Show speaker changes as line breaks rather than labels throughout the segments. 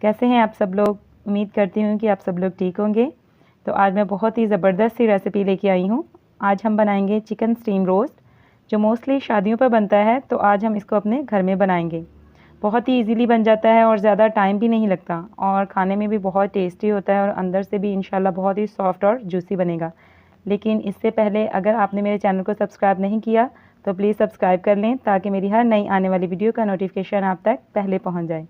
कैसे हैं आप सब लोग। उम्मीद करती हूँ कि आप सब लोग ठीक होंगे। तो आज मैं बहुत ही ज़बरदस्त सी रेसिपी लेके आई हूँ। आज हम बनाएंगे चिकन स्टीम रोस्ट, जो मोस्टली शादियों पर बनता है। तो आज हम इसको अपने घर में बनाएंगे। बहुत ही इजीली बन जाता है और ज़्यादा टाइम भी नहीं लगता, और खाने में भी बहुत टेस्टी होता है, और अंदर से भी इंशाल्लाह बहुत ही सॉफ्ट और जूसी बनेगा। लेकिन इससे पहले अगर आपने मेरे चैनल को सब्सक्राइब नहीं किया तो प्लीज़ सब्सक्राइब कर लें, ताकि मेरी हर नई आने वाली वीडियो का नोटिफिकेशन आप तक पहले पहुंच जाए।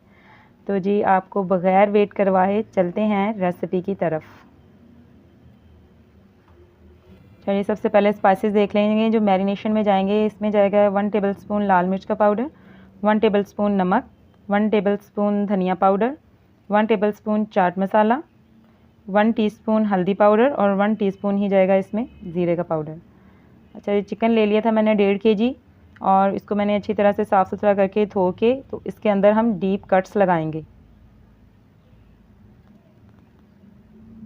तो जी, आपको बगैर वेट करवाए चलते हैं रेसिपी की तरफ। चलिए, सबसे पहले स्पाइसेस देख लेंगे जो मैरिनेशन में जाएंगे। इसमें जाएगा 1 टेबलस्पून लाल मिर्च का पाउडर, 1 टेबलस्पून नमक, 1 टेबलस्पून धनिया powder, 1 tablespoon chaat masala, 1 teaspoon हल्दी पाउडर, और 1 टीस्पून ही जाएगा इसमें ज़ीरे का पाउडर। अच्छा, ये चिकन ले लिया था मैंने 1.5 kg, और इसको मैंने अच्छी तरह से साफ़ सुथरा करके धो के, तो इसके अंदर हम डीप कट्स लगाएंगे।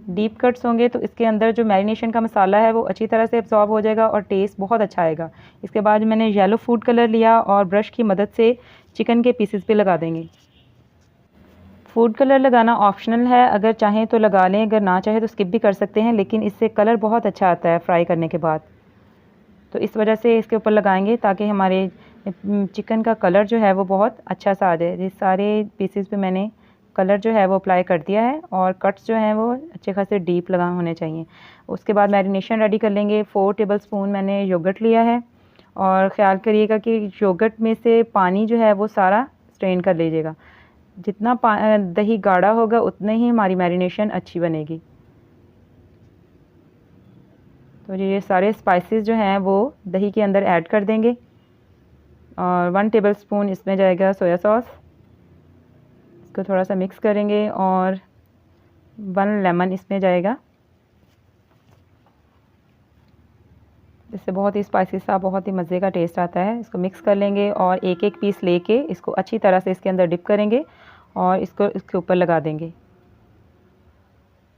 डीप कट्स होंगे तो इसके अंदर जो मैरिनेशन का मसाला है वो अच्छी तरह से एब्जॉर्ब हो जाएगा और टेस्ट बहुत अच्छा आएगा। इसके बाद मैंने येलो फूड कलर लिया और ब्रश की मदद से चिकन के पीसेस पे लगा देंगे। फूड कलर लगाना ऑप्शनल है, अगर चाहें तो लगा लें, अगर ना चाहे तो स्किप भी कर सकते हैं, लेकिन इससे कलर बहुत अच्छा आता है फ्राई करने के बाद। तो इस वजह से इसके ऊपर लगाएंगे ताकि हमारे चिकन का कलर जो है वो बहुत अच्छा सा आ जाए। ये सारे पीसेस पे मैंने कलर जो है वो अप्लाई कर दिया है, और कट्स जो हैं वो अच्छे खासे डीप लगा होने चाहिए। उसके बाद मैरिनेशन रेडी कर लेंगे। 4 टेबलस्पून मैंने योगर्ट लिया है, और ख़्याल करिएगा कि योगर्ट में से पानी जो है वो सारा स्ट्रेन कर लीजिएगा। जितना दही गाढ़ा होगा उतने ही हमारी मैरिनेशन अच्छी बनेगी। तो ये सारे स्पाइसेस जो हैं वो दही के अंदर ऐड कर देंगे, और 1 टेबलस्पून इसमें जाएगा सोया सॉस। इसको थोड़ा सा मिक्स करेंगे, और 1 लेमन इसमें जाएगा। इससे बहुत ही स्पाइसी सा, बहुत ही मज़े का टेस्ट आता है। इसको मिक्स कर लेंगे, और एक एक पीस लेके इसको अच्छी तरह से इसके अंदर डिप करेंगे, और इसको इसके ऊपर लगा देंगे,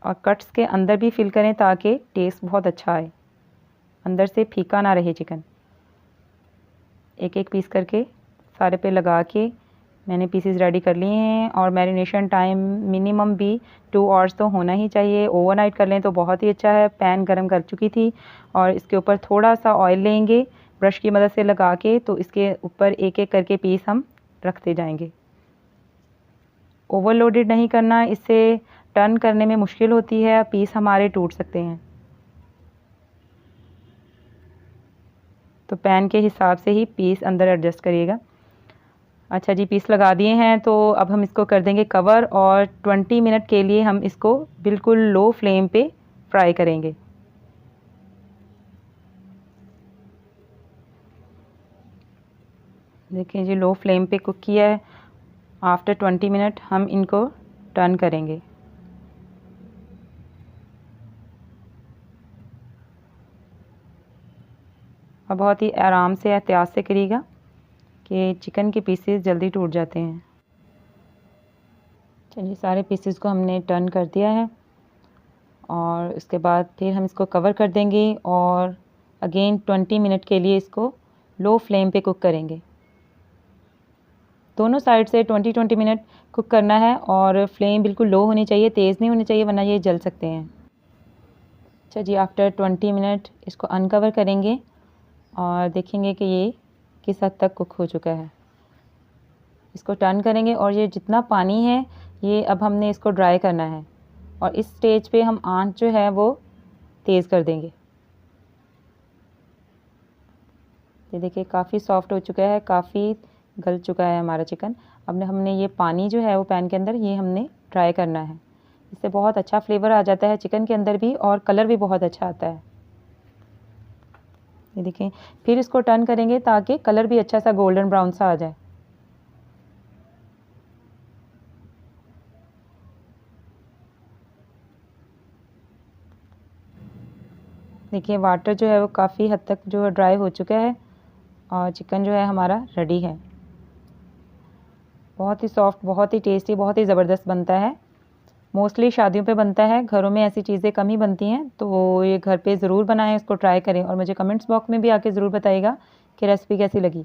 और कट्स के अंदर भी फिल करें ताकि टेस्ट बहुत अच्छा आए, अंदर से फीका ना रहे चिकन। एक एक पीस करके सारे पे लगा के मैंने पीसेस रेडी कर लिए हैं। और मैरिनेशन टाइम मिनिमम भी 2 आवर्स तो होना ही चाहिए। ओवरनाइट कर लें तो बहुत ही अच्छा है। पैन गरम कर चुकी थी, और इसके ऊपर थोड़ा सा ऑयल लेंगे ब्रश की मदद से लगा के, तो इसके ऊपर एक एक करके पीस हम रखते जाएंगे। ओवरलोडेड नहीं करना, इससे टर्न करने में मुश्किल होती है, पीस हमारे टूट सकते हैं। तो पैन के हिसाब से ही पीस अंदर एडजस्ट करिएगा। अच्छा जी, पीस लगा दिए हैं, तो अब हम इसको कर देंगे कवर, और 20 मिनट के लिए हम इसको बिल्कुल लो फ्लेम पे फ्राई करेंगे। देखिए जी, लो फ्लेम पे कुक किया है। आफ्टर 20 मिनट हम इनको टर्न करेंगे। और बहुत ही आराम से, एहतियात से करिएगा कि चिकन के पीसेस जल्दी टूट जाते हैं। चलिए, सारे पीसेस को हमने टर्न कर दिया है, और इसके बाद फिर हम इसको कवर कर देंगे, और अगेन 20 मिनट के लिए इसको लो फ्लेम पे कुक करेंगे। दोनों साइड से 20 मिनट कुक करना है, और फ्लेम बिल्कुल लो होनी चाहिए, तेज़ नहीं होनी चाहिए, वरना ये जल सकते हैं। अच्छा जी, आफ्टर 20 मिनट इसको अनकवर करेंगे, और देखेंगे कि ये किस हद तक कुक हो चुका है। इसको टर्न करेंगे, और ये जितना पानी है ये अब हमने इसको ड्राई करना है, और इस स्टेज पे हम आंच जो है वो तेज़ कर देंगे। ये देखिए, काफ़ी सॉफ्ट हो चुका है, काफ़ी गल चुका है हमारा चिकन। अब हमने ये पानी जो है वो पैन के अंदर ये हमने ड्राई करना है। इससे बहुत अच्छा फ्लेवर आ जाता है चिकन के अंदर भी, और कलर भी बहुत अच्छा आता है। ये देखें, फिर इसको टर्न करेंगे ताकि कलर भी अच्छा सा गोल्डन ब्राउन सा आ जाए। देखिए, वाटर जो है वो काफ़ी हद तक जो है ड्राई हो चुका है, और चिकन जो है हमारा रेडी है। बहुत ही सॉफ्ट, बहुत ही टेस्टी, बहुत ही ज़बरदस्त बनता है। मोस्टली शादियों पे बनता है, घरों में ऐसी चीज़ें कम ही बनती हैं, तो ये घर पे ज़रूर बनाएं, इसको ट्राई करें, और मुझे कमेंट्स बॉक्स में भी आके ज़रूर बताइएगा कि रेसिपी कैसी लगी।